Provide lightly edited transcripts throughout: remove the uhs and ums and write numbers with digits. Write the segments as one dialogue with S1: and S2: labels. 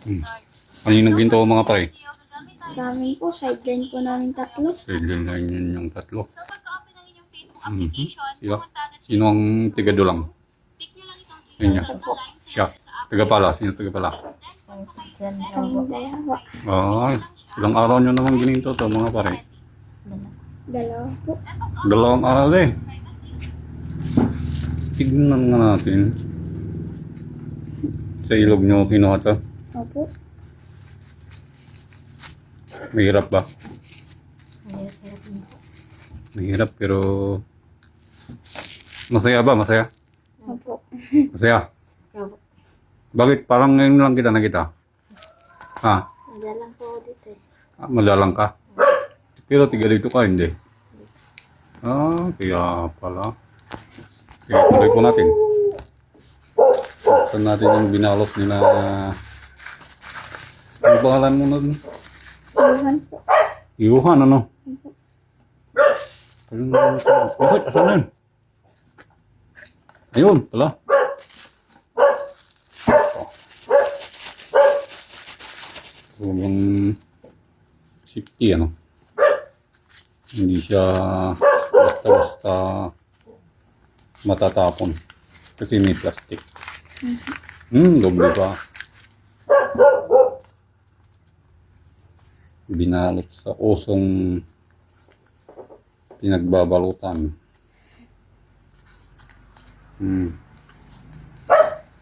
S1: Hmm. Kaninong ginto mga pare?
S2: Sa amin po, sideline po namin tatlo.
S1: Sideline line yun yung tatlo. Sino ang tigadulang? Ayun niya. Siya. Tagapala. Sino tagapala?
S2: Kaming dalawa.
S1: Ay, ilang araw nyo naman gininto to mga pare?
S2: Dalawa po.
S1: 2 araw eh. Tignan nga natin. Sa ilog nyo kinuha to.
S2: Opo.
S1: Mahirap ba? Mahirap pero masaya ba? Masaya?
S2: Opo.
S1: Masaya? Bakit? Parang ngayon lang kita nakita. Ha?
S2: Madalang po ako dito eh.
S1: Madalang ka? Pero tiga dito ka, hindi? Kaya pala. Kaya tuloy po natin. Buksan natin yung binalot nila. Ang pangalan mo nun?
S2: Iwan po.
S1: Iuhan, ano? Bakit? Asan na yun? Ayun, pala. Huwag safety, ano? Hindi siya basta-basta matatapon. Kasi may plastic. Doble pa. Binalot sa osong pinagbabalutan.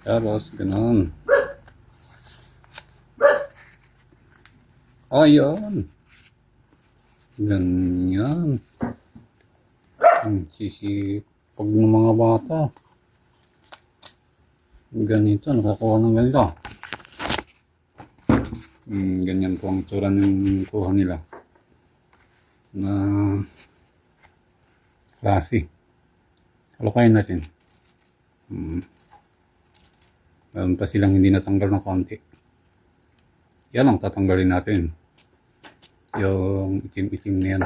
S1: Tapos, ganun. Ayan. Ganyan. Ang sisipag ng mga bata. Ganito, nakakuha ng ganito. Ganyan po ang tsura ng kuha nila. Na klase. Halukayin natin. Meron pa silang hindi natanggal na konti. Yan ang tatanggalin natin. Yung itim-itim na yan.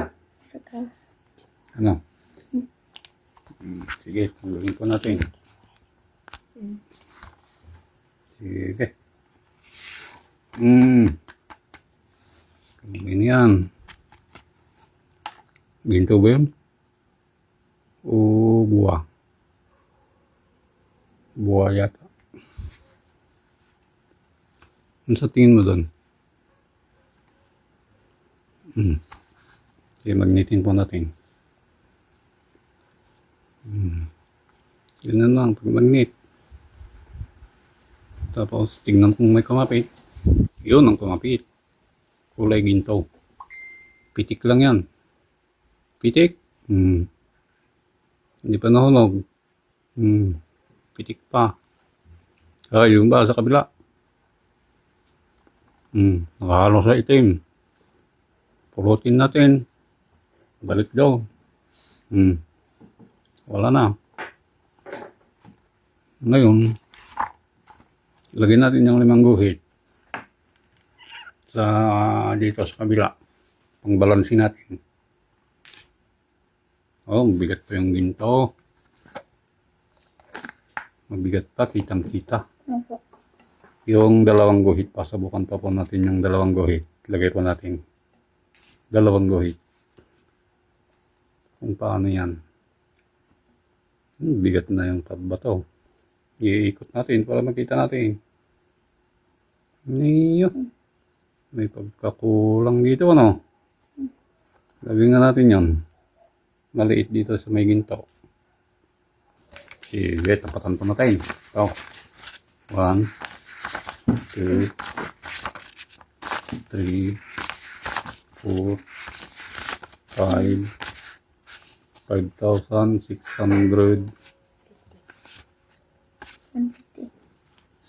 S1: Ano? Sige, tanggalin po natin. Sige. Kamuin yan. Ginto ba yun? O buwa? Buwa yata. Ano sa tingin mo doon? Sige, magnitin po natin. Ganun lang, pag magnit. Tapos, tingnan kung may kumapit. Yun ang kumapit. Kulay ginto. Pitik lang yan. Pitik? Hindi pa nahulog. Pitik pa. Yung ba sa kabila? Nakahalo sa itim. Pulutin natin. Balik daw. Wala na. Ngayon, lagyan natin yung 5 guhit sa dito sa kabila. Pangbalansin natin. Mabigat pa yung ginto. Mabigat pa, kitang-kita. Yung 2 guhit, pasabukan pa po natin yung 2 guhit. Lagay po natin 2 guhit. Kung paano yan. Bigat na yung tabbato. Iikot natin para makita natin. Niyo. May pagkakulang dito, ano? Lagyan nga natin yan. Maliit dito sa may ginto. Sige, tapatan pa natin. So, 1, 2, 3, 4, 5, 5,600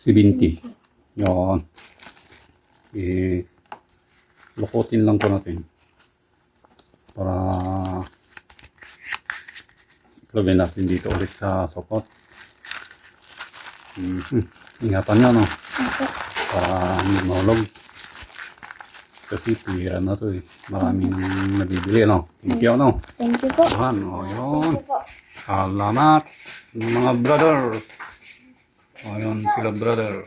S1: 70. Yan. Lukutin lang po natin. Para lagay natin dito ulit sa sopot. Ingatan nyo, no? Para hindi mahulog. Kasi pira na to eh. Maraming nabibili, no? Thank you, no?
S2: Thank you po.
S1: Yun. Salamat, mga brother. Ayun sila brother.